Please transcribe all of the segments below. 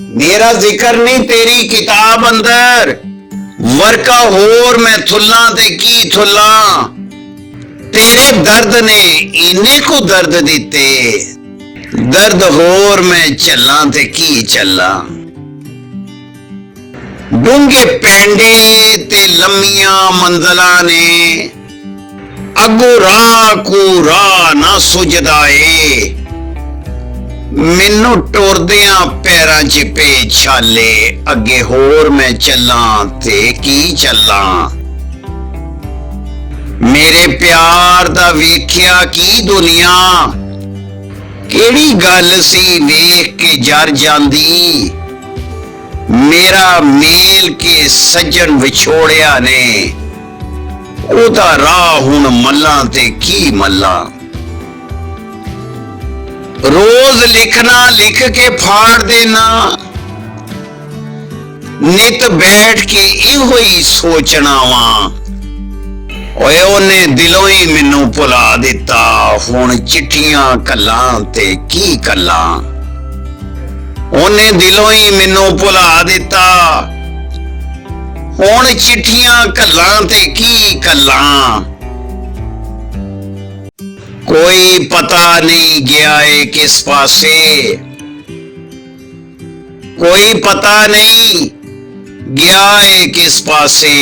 मेरा जिक्र नहीं तेरी किताब अंदर, वरका होर मैं थुल्ला ते की थुल्ला। तेरे दर्द ने इन्ने को दर्द दिते, दर्द होर मैं चला ते की चला। डूंगे पैंडे ते लम्मिया मंजला ने, अगो राह को राह ना सुझदा ए। मैनू टुरदिया पैरां च पे छाले, अगे होर मैं चला ते की चला। मेरे प्यार दा वेख्या की दुनिया, केड़ी गल सी वेख के जर जांदी। मेरा मेल के सज्जन विछोड़िया ने, ओदा राह हुण मल्लां ते की मल्लां। रोज लिखना लिख के फाड़ देना, नित बैठ के इहो ही सोचना वा। ओए ओने दिलों ही मैनू भुला दिता, हुण चिट्ठियां कल्लां ते की कल्लां। ओने दिलों ही मैनू भुला दिता, हुण चिट्ठियां कल्लां ते की कल्लां। कोई पता नहीं गया है किस पासे, कोई पता नहीं गया है किस पासे।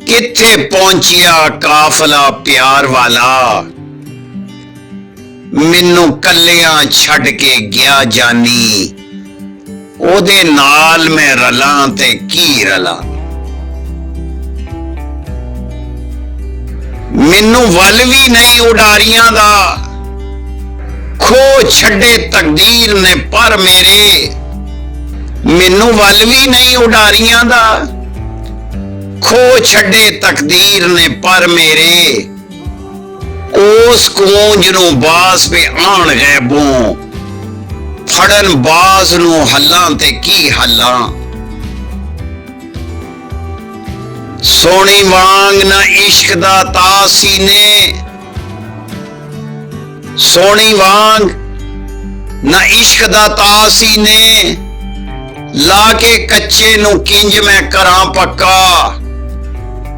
किथे पहुंचिया काफला प्यार वाला, मैनू कलियां छड़ के गया जानी। ओदे नाल मैं रला ते की रला। मैनू वल भी नहीं उडारियां दा, खो छड़े तकदीर ने पर मेरे। मैनू वल भी नहीं उडारियां दा, खो छड़े तकदीर ने पर मेरे। उस कूंज नू बास पे आन गैबों, फड़न बाज नू हल्लां ते की हल्लां। सोनी वांग ना इश्क दा तासी ने, सोनी वांग ना इश्क दा तासी ने। लाके कच्चे नू किंज मैं करां पक्का,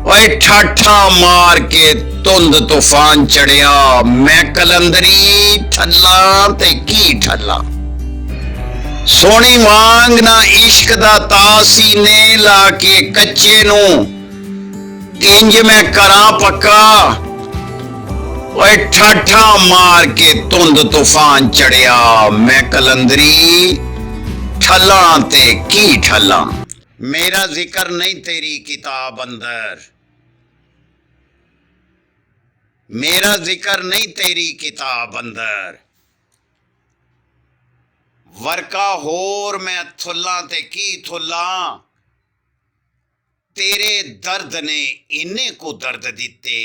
ओए ठाठा मार के धुंध तूफान चढ़िया। मैं कलंदरी ठल्ला ते की ठल्ला। सोनी वांग ना इश्क दा तासी ने, लाके कच्चे नू किंज मैं करां पक्का। ओए ठाठा मार के धुंध तूफान चढ़िया। मैं कलंदरी ठल्ला ते की ठल्ला। मेरा जिक्र नहीं तेरी किताब अंदर, मेरा जिक्र नहीं तेरी किताब अंदर। वरका होर मैं थुल्ला ते की थुल्ला। तेरे दर्द ने इन्ने को दर्द दिते,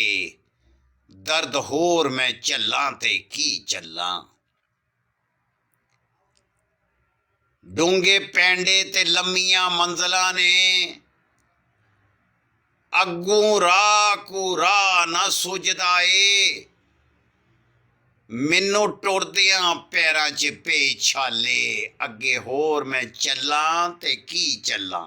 दर्द होर मैं चला ते की चला। डूंगे पैंडे ते लम्मिया मंजला ने, अगों राह को राह ना सुझदा ए। मैनू टुरदियां पैरां च पे छाले, अगे होर मैं चला ते की चला।